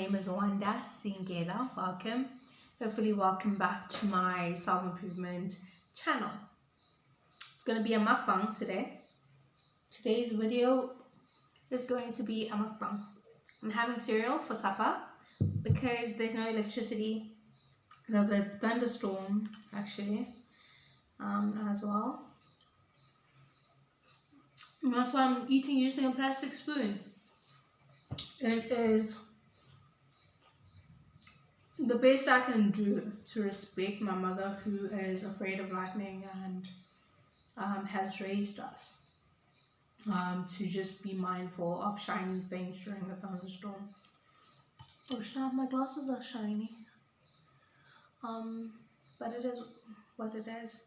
name is Wanda Singela. Welcome. Hopefully welcome back to my self-improvement channel. It's going to be a mukbang today. Today's video is going to be a mukbang. I'm having cereal for supper because there's no electricity. There's a thunderstorm actually as well. And that's why I'm eating using a plastic spoon. It is the best I can do to respect my mother, who is afraid of lightning and has raised us to just be mindful of shiny things during the thunderstorm. Oh snap, my glasses are shiny. But it is what it is.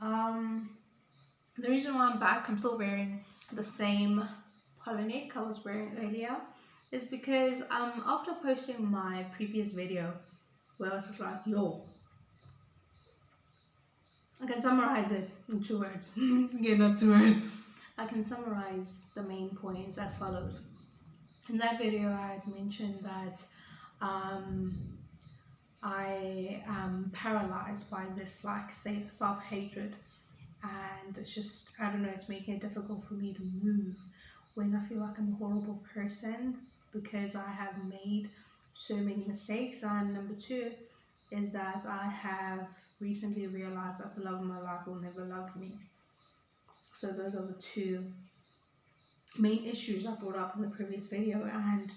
The reason why I'm back, I'm still wearing the same polo neck I was wearing earlier, is because after posting my previous video where I was just like, yo, I can summarize it in 2 words. Again, not 2 words. I can summarize the main points as follows. In that video I had mentioned that I am paralyzed by this like self-hatred, and it's just, I don't know, it's making it difficult for me to move when I feel like I'm a horrible person because I have made so many mistakes. And number 2 is that I have recently realized that the love of my life will never love me. So those are the 2 main issues I brought up in the previous video, and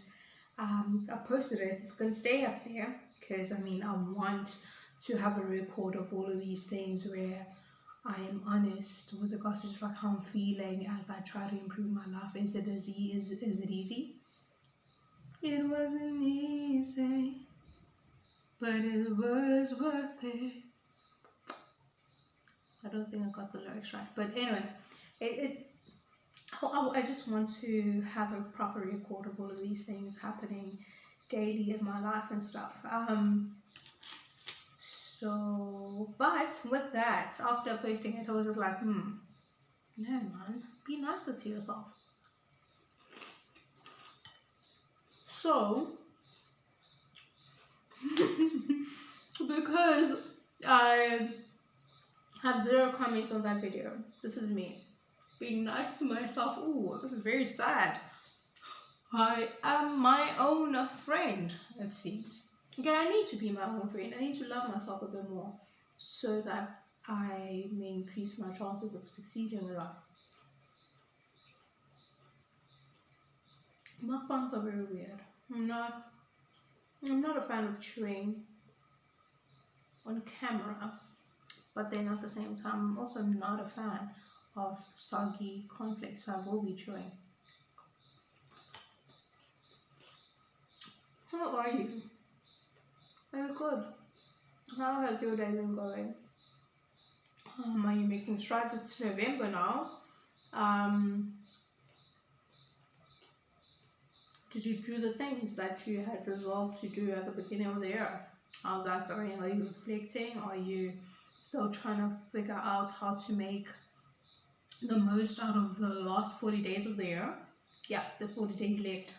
I've posted it. It's going to stay up there because I mean I want to have a record of all of these things where I am honest with regards to just like how I'm feeling as I try to improve my life. Is it easy? Is it easy? It wasn't easy, but it was worth it. I don't think I got the lyrics right, but anyway, I just want to have a proper record of all of these things happening daily in my life and stuff. But with that, after posting it, I was just like, no man, be nicer to yourself. So, because I have 0 comments on that video, this is me being nice to myself. Ooh, this is very sad. I am my own friend, it seems. Okay, I need to be my own friend. I need to love myself a bit more so that I may increase my chances of succeeding in life. Mukbangs are very weird. I'm not a fan of chewing on camera, but then at the same time, I'm also not a fan of soggy cornflakes, so I will be chewing. How are you? Are you good? How has your day been going? Are you making strides? It's November now. Did you do the things that you had resolved to do at the beginning of the year? How's that going? Are you reflecting? Are you still trying to figure out how to make the most out of the last 40 days of the year? Yeah, the 40 days left.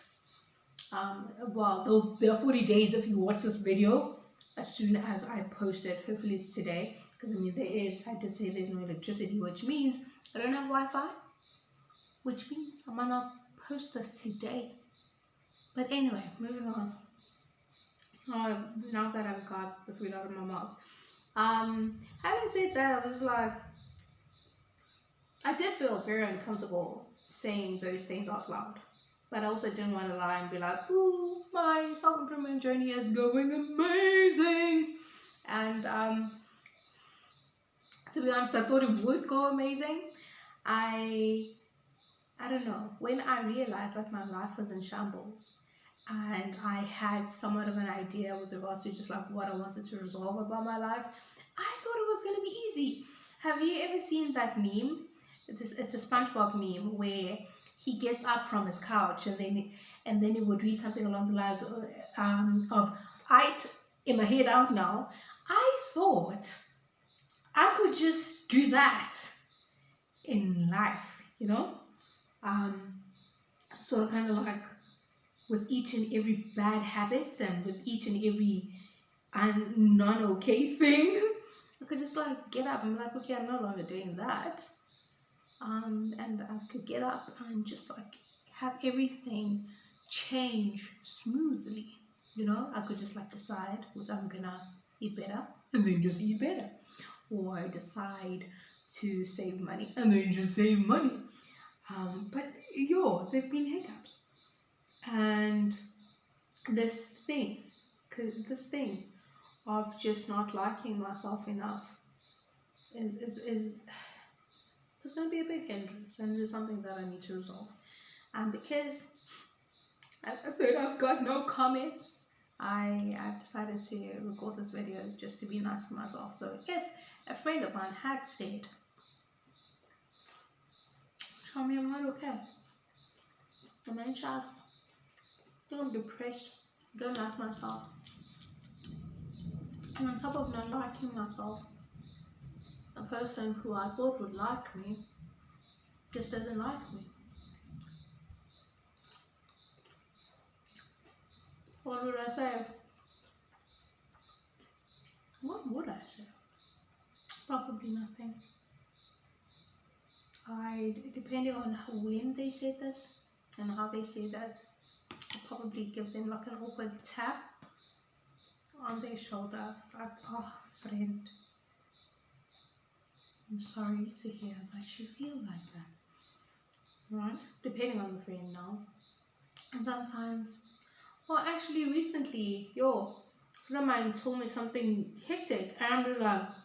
Well, there are 40 days if you watch this video as soon as I post it. Hopefully it's today, because I mean I did say there's no electricity, which means I don't have Wi-Fi, which means I might not post this today. But anyway, moving on. Now that I've got the food out of my mouth, having said that, I was like, I did feel very uncomfortable saying those things out loud, but I also didn't want to lie and be like, ooh, my self-improvement journey is going amazing. And to be honest, I thought it would go amazing. I don't know, when I realized that my life was in shambles and I had somewhat of an idea with regards to just like what I wanted to resolve about my life, I thought it was going to be easy. Have you ever seen that meme? It's a SpongeBob meme where he gets up from his couch and then he would read something along the lines of imma head out now. I thought I could just do that in life, you know? Sort of kind of like with each and every bad habit and with each and every non-okay thing. I could just like get up and be like, okay, I'm no longer doing that. And I could get up and just like have everything change smoothly. You know, I could just like decide what I'm gonna eat better and then just eat better, or decide to save money and then just save money. But there've been hiccups, and this thing of just not liking myself enough is there's going to be a big hindrance, and it is something that I need to resolve. And because, like I said, I've got no comments, I've decided to record this video just to be nice to myself. So if a friend of mine had said, tell me I'm not okay, I'm anxious, I'm depressed, I don't like myself, and on top of not liking myself, a person who I thought would like me just doesn't like me, what would I say? What would I say? Probably nothing. Depending on when they say this and how they say that, I'll probably give them like an awkward tap on their shoulder, like, oh, friend, I'm sorry to hear that you feel like that, right? Depending on the friend now. And sometimes, well, actually recently, a friend of mine told me something hectic, and I'm just like, are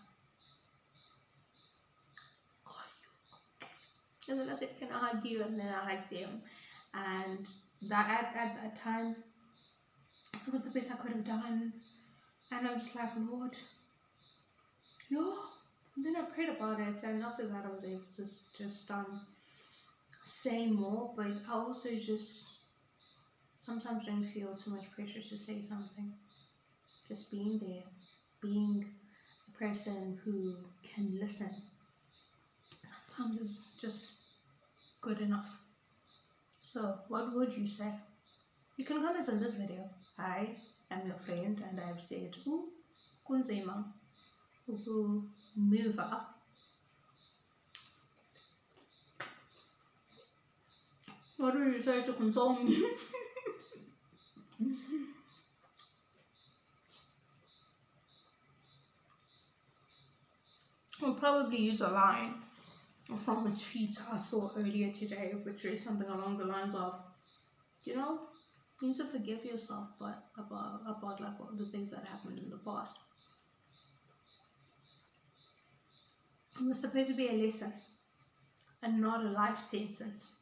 you okay? And then I said, can I hug you? And then I hugged them, and that at that time, it was the best I could have done. And I'm just like, Lord, and then I prayed about it, and after that I was able to just say more. But I also just sometimes don't feel too much pressure to say something. Just being there, being a person who can listen, sometimes is just good enough. So what would you say? You can comment on this video. I am your friend, and I've said, kunzima, move up. What would you say to console me? I'll probably use a line from a tweet I saw earlier today, which is something along the lines of, you need to forgive yourself, but about like all the things that happened in the past. It was supposed to be a lesson and not a life sentence.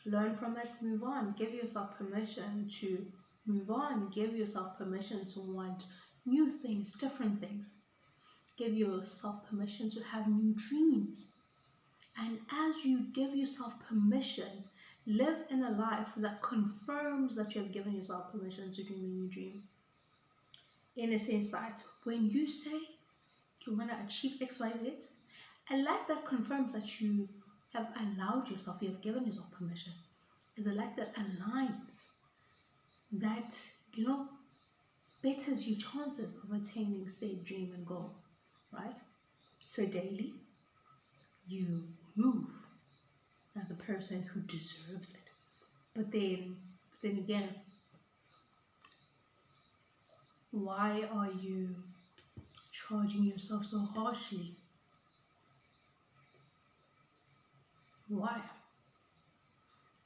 Learn from it, move on, give yourself permission to move on, give yourself permission to want new things, different things. Give yourself permission to have new dreams. And as you give yourself permission, live in a life that confirms that you have given yourself permission to dream a new dream. In a sense that when you say you want to achieve XYZ, a life that confirms that you have allowed yourself, you have given yourself permission, is a life that aligns, that, betters your chances of attaining said dream and goal, right? So daily, you move as a person who deserves it. But then again, why are you charging yourself so harshly? Why?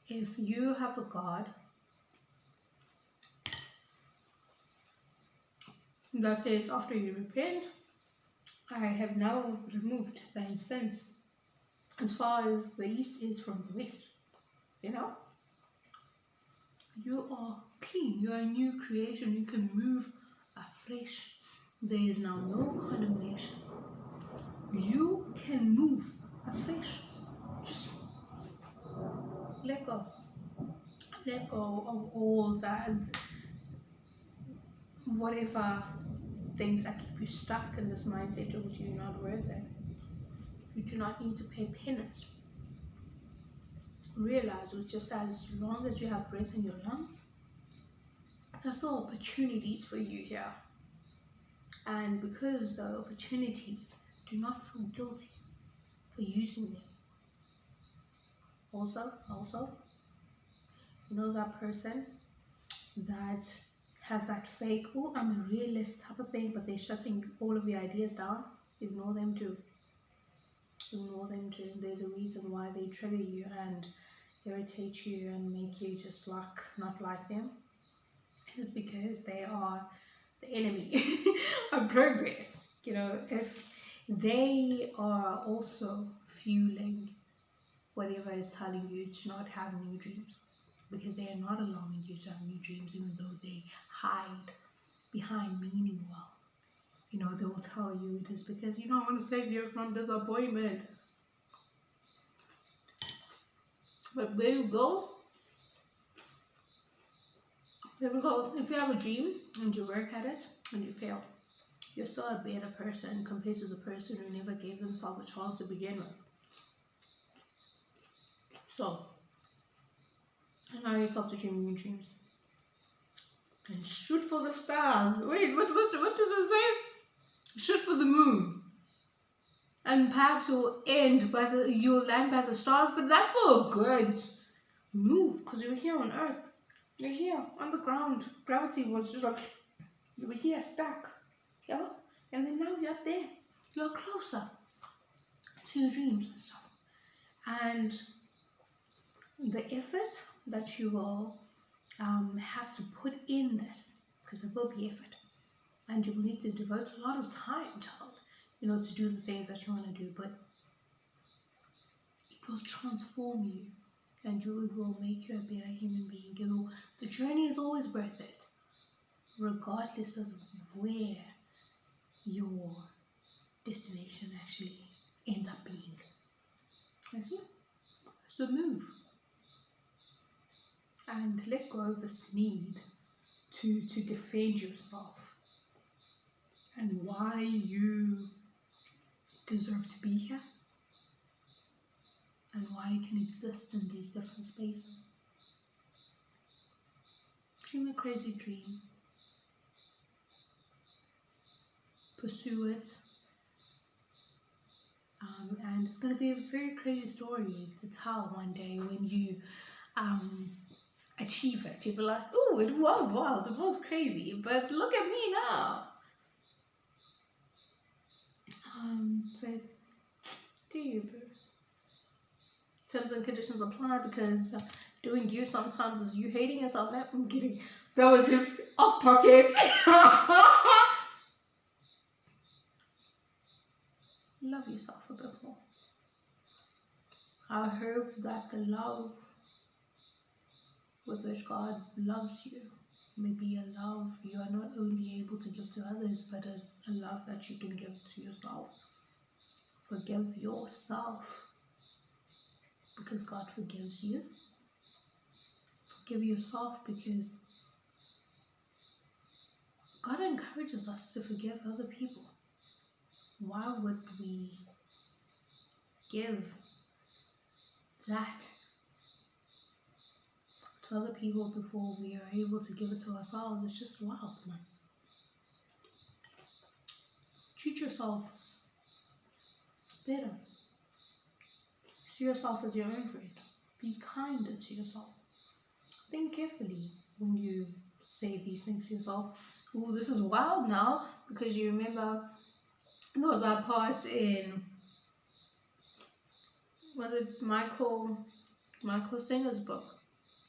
If you have a God that says, after you repent, I have now removed thine sins as far as the east is from the west, you are clean, you are a new creation, you can move afresh. There is now no condemnation. You can move afresh. Just let go of all that, whatever things that keep you stuck in this mindset of which you're not worth it. You do not need to pay penance realize was just as long as you have breath in your lungs, there's still opportunities for you here. And because the opportunities, do not feel guilty for using them. Also, you know that person that has that fake, oh, I'm a realist type of thing, but they're shutting all of your ideas down. Ignore them too. Ignore them too. There's a reason why they trigger you and irritate you and make you just like not like them. It's because they are the enemy of progress. You know, if they are also fueling whatever is telling you to not have new dreams, because they are not allowing you to have new dreams, even though they hide behind meaning well. You know, they will tell you it is because, you know, I want to save you from disappointment. But there you go. There we go. If you have a dream and you work at it and you fail, you're still a better person compared to the person who never gave themselves a chance to begin with. So, allow yourself to dream new dreams. And shoot for the stars. Wait, what does it say? Shoot for the moon. And perhaps you'll land by the stars, but that's still good. Move, because you're here on Earth. You're here on the ground. Gravity was just like, you were here stuck. Yeah? And then now you're up there. You're closer to your dreams and stuff. And the effort that you will have to put in this, because there will be effort, and you will need to devote a lot of time, child, you know, to do the things that you want to do, but it will transform you and it will make you a better human being. You know, the journey is always worth it, regardless of where your destination actually ends up being. So move and let go of this need to defend yourself and why you deserve to be here and why you can exist in these different spaces. Dream a crazy dream. Pursue it. And it's going to be a very crazy story to tell one day when you achieve it. You'll be like, oh, it was wild, it was crazy, but look at me now. But do you, boo? Terms and conditions apply, because doing you sometimes is you hating yourself. No, I'm kidding. That was just off pocket. Love yourself a bit more. I hope that the love with which God loves you may be a love you are not only able to give to others, but it's a love that you can give to yourself. Forgive yourself, because God forgives you. Forgive yourself, because God encourages us to forgive other people. Why would we give that to other people before we are able to give it to ourselves? It's just wild, man. Treat yourself better. See yourself as your own friend. Be kinder to yourself. Think carefully when you say these things to yourself. Ooh, this is wild now, because you remember there was that part in, was it Michael Singer's book,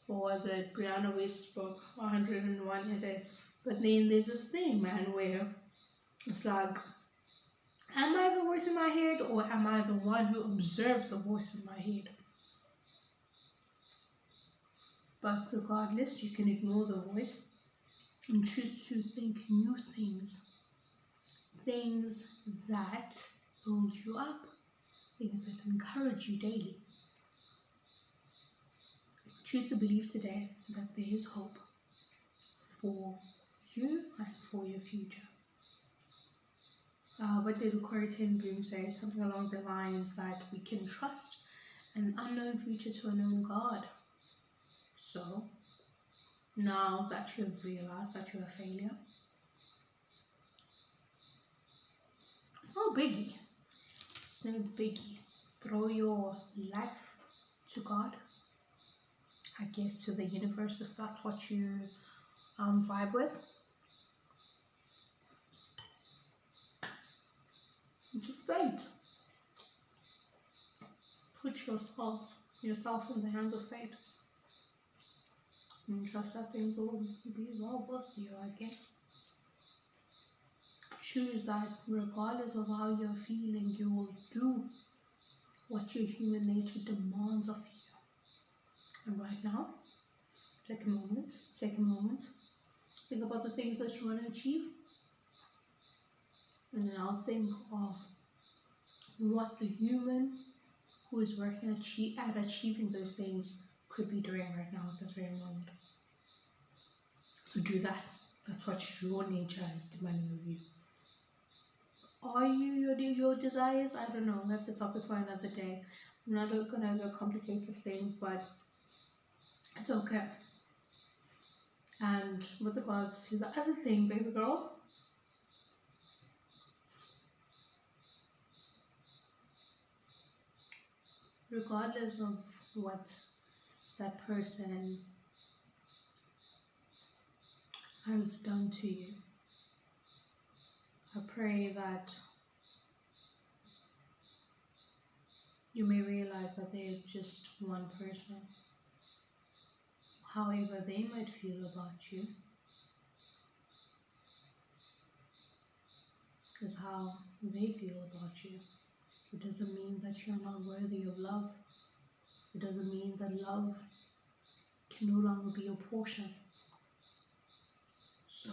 or was it Brianna West's book, 101 Essays? But then there's this thing, man, where it's like, am I the voice in my head, or am I the one who observes the voice in my head? But regardless, you can ignore the voice and choose to think new things. Things that build you up. Things that encourage you daily. Choose to believe today that there is hope for you and for your future. What did Corey Ten Boom say? Something along the lines that we can trust an unknown future to a known God. So, now that you've realized that you're a failure, it's no biggie. It's no biggie. Throw your life to God, I guess to the universe if that's what you vibe with. Just fate. Put yourself in the hands of fate. And trust that things will be well with you, I guess. Choose that regardless of how you're feeling, you will do what your human nature demands of you. And right now, take a moment, think about the things that you want to achieve, and then I'll think of what the human who is working at achieving those things could be doing right now at this very moment. So do that. That's what your nature is demanding of you. Are you your desires? I don't know. That's a topic for another day. I'm not going to overcomplicate this thing, but it's okay. And with regards to the other thing, baby girl, regardless of what that person has done to you, I pray that you may realize that they're just one person. However they might feel about you is how they feel about you. It doesn't mean that you're not worthy of love. It doesn't mean that love can no longer be your portion. So,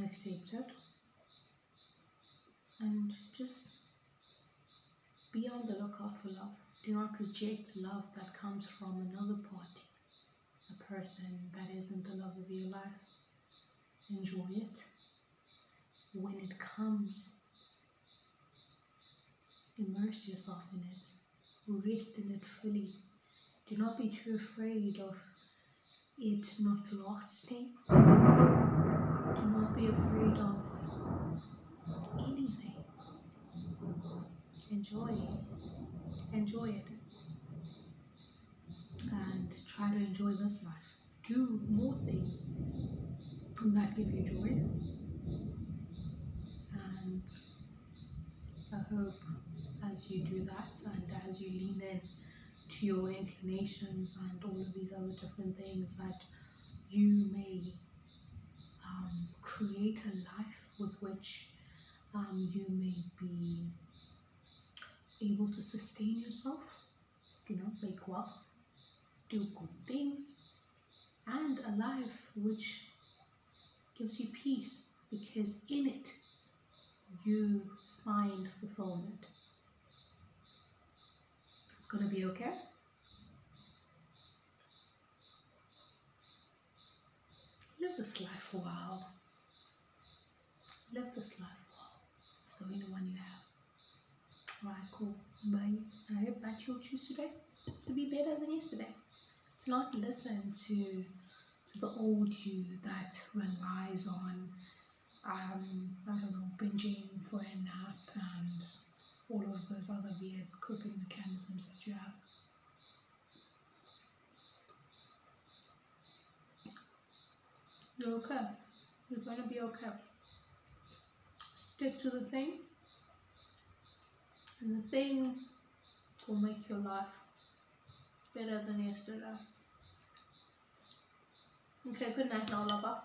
accept it and just be on the lookout for love. Do not reject love that comes from another party, a person that isn't the love of your life. Enjoy it when it comes. Immerse yourself in it. Rest in it fully. Do not be too afraid of it not lasting. Do not be afraid of anything. Enjoy it. Enjoy it. And try to enjoy this life. Do more things that give you joy. And I hope as you do that and as you lean in to your inclinations and all of these other different things, that you may create a life with which you may be able to sustain yourself, make wealth, do good things, and a life which gives you peace, because in it you find fulfillment. It's going to be okay. Live this life for a while. Live this life for a while. It's the only one you have. Alright, cool. Bye. I hope that you'll choose today to be better than yesterday. To not listen to the old you that relies on, binging for a nap and all of those other weird coping mechanisms that you have. You're okay. You're going to be okay. Stick to the thing, and the thing will make your life better than yesterday. Okay, good night now, lover.